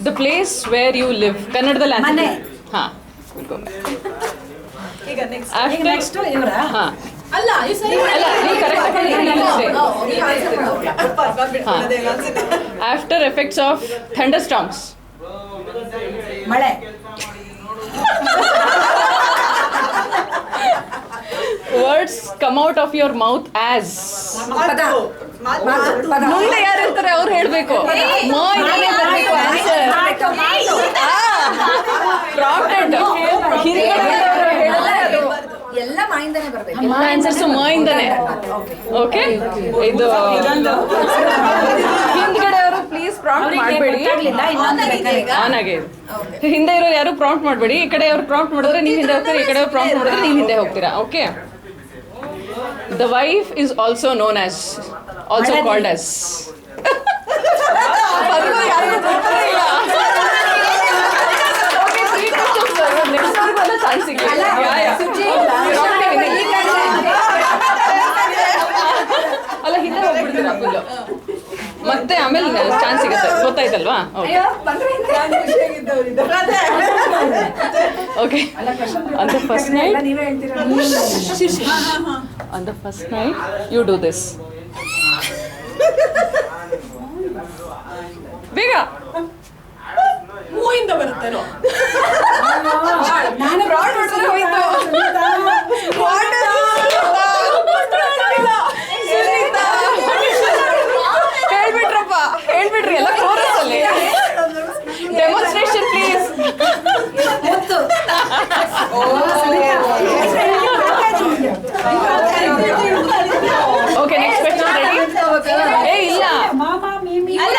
The place where you live ಕನ್ನಡದಲ್ಲಿ ಮನೆ. ಹಾಂ ಈಗ ನೆಕ್ಸ್ಟ್ ನೆಕ್ಸ್ಟ್ ಇವರ ಹಾಂ ಅಲ್ಲ you ಸರಿ ಅಲ್ಲ ನೀವು ಕರೆಕ್ಟ್ ಬಿಡ್ಕೊಳ್ಳೋದೇ ಇಲ್ಲ ಅನ್ಸುತ್ತೆ. After effects of thunder storms ಮಳೆ words come out of your mouth as ಪದ ಪದ ಮುಂದೆ ಯಾರು ಇರ್ತಾರೆ ಅವ್ರು ಹೇಳ್ಬೇಕು ಬರಬೇಕು ಆನ್ಸರ್ ಪ್ರಾಂಪ್ಟೆಡ್ ಎಲ್ಲ ಮಾಯಿಂದನೇ ಬರ್ಬೇಕು. ಎಲ್ಲ ಆನ್ಸರ್ಸ್ ಇಂದಾನೆ. ಓಕೆ ಇದು ಹಿಂದ್ಗಡೆ ಅವರು ಪ್ಲೀಸ್ ಪ್ರಾಂಪ್ಟ್ ಮಾಡಬೇಡಿ. ಆನ್ ಆಗಿ ಹಿಂದೆ ಇರೋರು ಯಾರು ಪ್ರಾಂಪ್ಟ್ ಮಾಡಬೇಡಿ. ಈ ಕಡೆ ಅವ್ರು ಪ್ರಾಂಪ್ಟ್ ಮಾಡಿದ್ರೆ ನೀವು ಹಿಂದೆ ಹೋಗ್ತೀರಾ, ಈ ಕಡೆ ಪ್ರಾಂಪ್ಟ್ ಮಾಡಿದ್ರೆ ನೀವು ಹಿಂದೆ ಹೋಗ್ತೀರಾ. Okay. The wife is also known as also called as chance ಸಿಗಲಿಲ್ಲ. ಅಲ್ಲ ಹಿಂದೆ ಹೋಗ್ಬಿಡ್ತೀರಾ ಫುಲ್ಲು, ಮತ್ತೆ ಆಮೇಲೆ ಚಾನ್ಸ್ ಸಿಗುತ್ತೆ. ಗೊತ್ತಾಯ್ತಲ್ವಾ? Okay. On the first night you do this. ಬೇಗ ಹೂವಿಂದ ಬರುತ್ತೆ ನಾನು ಬ್ರಾಡ್ ಮಾಡ್ಕೊಂಡು ಹೋಯ್ತು. ಹೇಳ್ಬಿಟ್ರಪ್ಪ, ಹೇಳ್ಬಿಟ್ರಿ ಎಲ್ಲ ಕೋರಸ್ ಅಲ್ಲಿ. Demonstration please. ಮುತ್ತು. Okay, next question ready? ಏ ಇಲ್ಲ,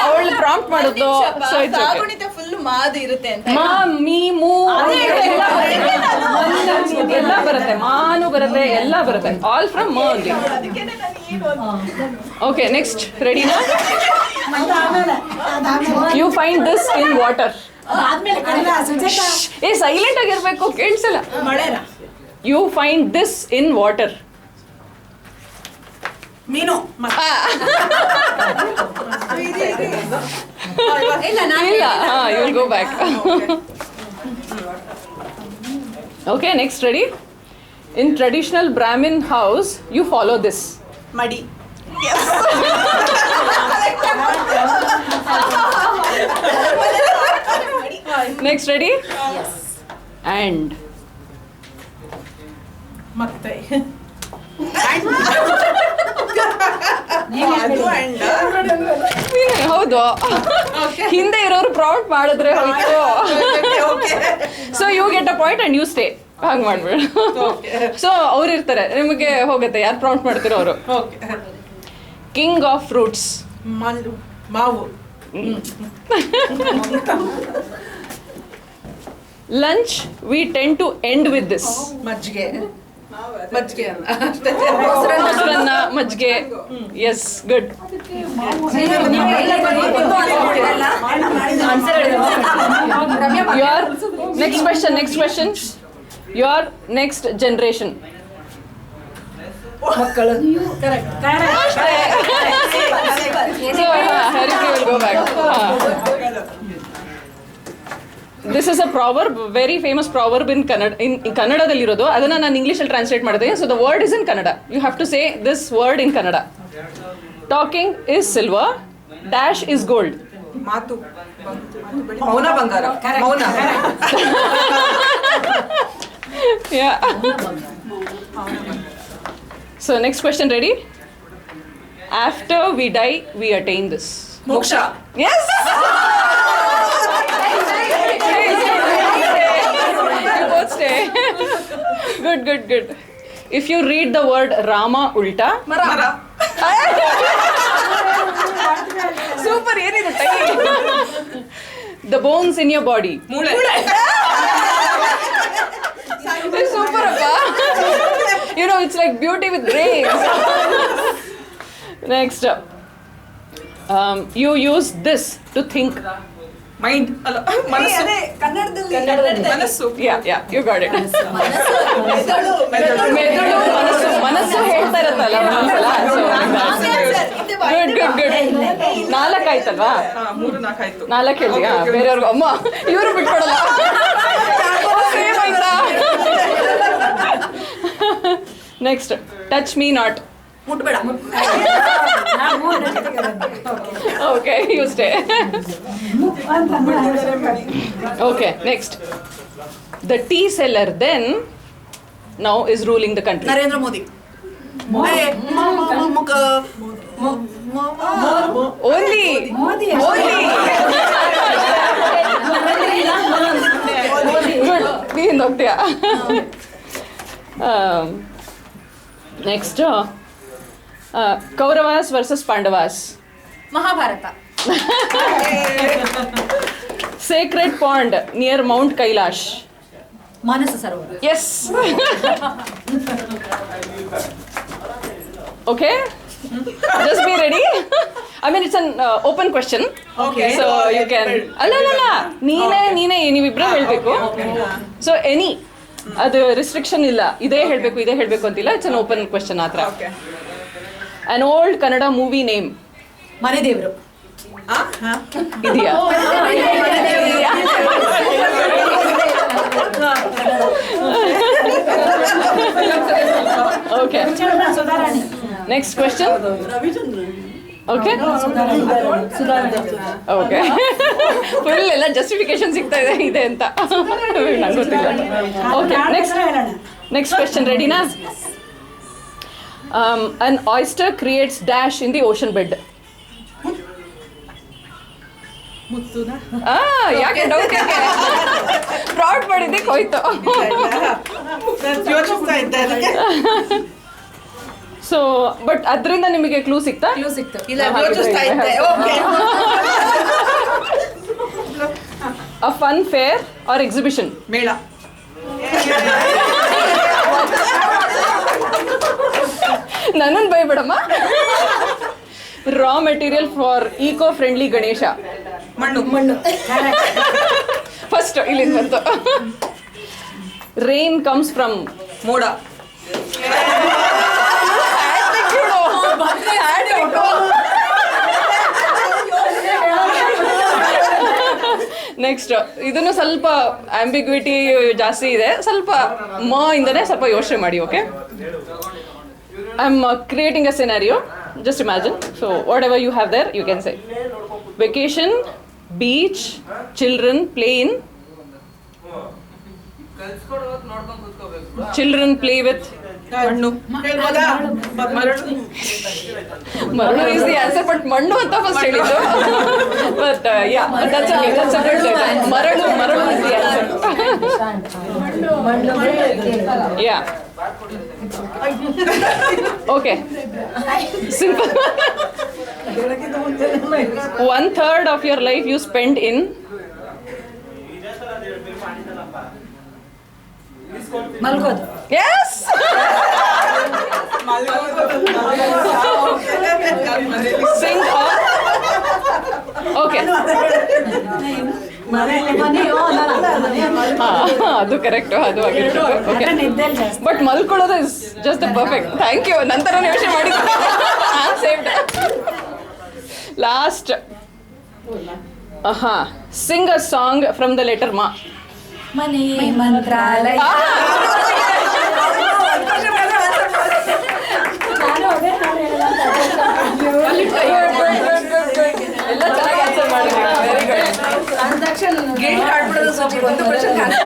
ಅವಳು ಪ್ರಾಂಪ್ಟ್ ಮಾಡಿದ್ದು. So it's okay. ಕಾಗುಣಿತ ಫುಲ್ ಮಾದು ಇರುತ್ತೆ ಅಂತ. ಮಾ ಮೀ ಮೂ ಎಲ್ಲ ಬರುತ್ತೆ, ಮಾನು ಬರುತ್ತೆ, ಎಲ್ಲ ಬರುತ್ತೆ. ಆಲ್ ಫ್ರಮ್ ಮ ಓನ್ಲಿ. ಅದಕ್ಕೇನೆ ನಾನು ಏನು ಅಂತ. ಓಕೆ, ನೆಕ್ಸ್ಟ್ ರೆಡಿನಾ? You find this in water. ಏ ಸೈಲೆಂಟ್ ಆಗಿರ್ಬೇಕು, ಕೇಳಿಸಲ್ಲ. ಮಳೆನಾ? You find this in water. ಮೀನು. ಇಲ್ಲ, you will go back. Okay, next ready? In traditional Brahmin house you follow this. ಮಡಿ. Next ready? ಆ್ಯಂಡ್ ಮತ್ತೆ ಅದು ಅಂಡ. ಹೌದು, ಹಿಂದೆ ಇರೋರು ಪ್ರಾಂಪ್ಟ್ ಮಾಡಿದ್ರೆ ಹೋಯ್ತು. So you get a point and you stay. ಹಾಗೆ ಮಾಡ್ಬೇಡ. ಸೊ ಅವ್ರು ಇರ್ತಾರೆ, ನಿಮಗೆ ಹೋಗುತ್ತೆ ಯಾರು ಪ್ರಾಂಪ್ಟ್ ಮಾಡ್ತಿರೋ ಅವರು. King of fruits. ಮಾವು. Lunch we tend to end with this. ಮಜ್ಜಿಗೆ. ಮಜ್ಜಿಗೆ ಅಲ್ಲ. ಮೊಸರನ್ನ, ಮಜ್ಜಿಗೆ. Yes, good. Your next question. Your next generation. ಮಕ್ಕಳು. So, Hariki will go back. This is a proverb, very famous proverb in Kannada. In Kannadadallirodu, adana ನಾನು ಇಂಗ್ಲಿಷಲ್ಲಿ translate ಮಾಡಿದೆ. So the word is in Kannada. You have to say this word in Kannada. Talking is silver, dash is gold. ಮಾತು. ಮೌನ ಬಂಗಾರ. ಮೌನ. Yeah. So next question, ready? After we die, we attain this. ಮೋಕ್ಷ. Yes. You both stay. Good. If you read the word Rama ulta, ಮರ. super, ಏನಿದು time? The bones in your body. ಮೂಳೆ. Super appa. You know, it's like beauty with brains. Next, you use this to think. Mind ಅಲ್ಲ ಮನಸ್ಸು ಮನಸ್ಸು ಯಾ you got it. ಮೆದುಳು ಮೆದುಳು ಮನಸ್ಸು ಹೇಳ್ತಾ ಇರತ್ತಲ್ಲ ಗುಡ್ ಗುಡ್ ಗುಡ್. 4 ಆಯ್ತಲ್ವಾ? 3-4 ಆಯ್ತು. 4 ಹೇಳಿಯಾ? ಬೇರೆಯವ್ರಿಗೆ ಅಮ್ಮ ಇವರು ಬಿಟ್ಕೊಡಲ್ಲ. ಸೇಮ್ ಆಯ್ತಾ? Next touch me not. ಮುಟ್ಬೇಡ. Okay you stay. Okay next the tea seller then now is ruling the country. Narendra Modi. Only good. ನೀನು ಹೋಗ್ತೀಯಾ? Next Kauravas versus Pandavas. Mahabharata. Sacred pond near Mount Kailash. Manasa Sarovara. Yes. Okay just be ready. I mean it's an open question. Okay. So you can ಅಲ್ಲ ನೀನೇ ನೀವಿಬ್ರು ಹೇಳ್ಬೇಕು. So any ಅದು restriction ಇಲ್ಲ, ಇದೇ ಹೇಳ್ಬೇಕು ಅಂತಿಲ್ಲ. ಇಟ್ಸ್ ಅನ್ ಓಪನ್ ಕ್ವೆಶ್ಚನ್ ಆ ಥರ. Okay. an old Kannada movie name. ಮನೆ ದೇವರು. ಇದೆಯಾ? Okay next question. Okay okay full ಎಲ್ಲ ಜಸ್ಟಿಫಿಕೇಶನ್ ಸಿಗ್ತಾ ಇದೆ ಅಂತ ನಂಗೆ ಗೊತ್ತಿಲ್ಲ. ಓಕೆ ನೆಕ್ಸ್ಟ್ ಕ್ವೆಶ್ಚನ್ ರೆಡಿನಾ? an oyster creates dash in the ocean bed. ಯಾಕೆ ಡೌಟ್ ಯಾಕೆ? ಫ್ರಾಡ್ ಮಾಡಿದ್ದಕ್ಕೆ ಹೋಯ್ತು. ಯೋಚಿಸ್ತಾ ಇದ್ದೆ ಅದಕ್ಕೆ. ಸೊ ಬಟ್ ಅದರಿಂದ ನಿಮಗೆ ಕ್ಲೂ ಸಿಕ್ತಾ? ಕ್ಲೂ ಸಿಕ್ತು. ಇಲ್ಲ ಯೋಚಿಸ್ತಾ ಇದ್ದೆ. Okay. a fun fair or exhibition. ಮೇಳ. ನನ್ನನ್ನು ಬೈಬೇಡಮ್ಮ. Raw material for eco friendly Ganesha. ಮಣ್ಣು. ಫಸ್ಟ್ ಇಲ್ಲಿಂದ ಬಂತು. Rain comes from. ಮೋಡ. ನೆಕ್ಸ್ಟ್ ಇದನ್ನು ಸ್ವಲ್ಪ ಆಂಬಿಗ್ವಿಟಿ ಜಾಸ್ತಿ ಇದೆ, ಸ್ವಲ್ಪ ಇಂದನೇ ಸ್ವಲ್ಪ ಯೋಚನೆ ಮಾಡಿ. Okay I am creating a scenario. Just imagine. So what you have there you can say. Vacation, beach, children play in. Children play with ಮಣ್ಣು. ಹೇಳ್ಬೋದಾ? ಮರಳು. ಮರಳು ಇಸ್ ದಿ ಆನ್ಸರ್, ಬಟ್ ಮಣ್ಣು ಅಂತ ಫಸ್ಟ್ ಹೇಳಿದ್ದು. But ya that's okay, that's a good. ಮರಳು is the answer. Ya okay simple. 1/3 of your life you spend in. ಮಲ್ಗೋದು. Yes. Sing or okay. ಅದು ಕರೆಕ್ಟ್, ಅದು ಆಗಿರ್ಬೇಕು. ಓಕೆ ಬಟ್ ಮಲ್ಕೊಳ್ಳೋದು is just the perfect. Thank you. ನಂತರ ಯೋಚನೆ ಮಾಡಿದ್ದು saved. Last sing a song from the letter ಮಾ. ಮನೆ ಮಂತ್ರಾಲಯ. ಎಲ್ಲ ಚೆನ್ನಾಗಿ ಆನ್ಸರ್ ಮಾಡಿದ್ವಿ. Very good. ಗೇಟ್ ಆಡ್ಬಿಡೋದು ಸ್ವಲ್ಪ ಒಂದು ಕ್ವಶನ್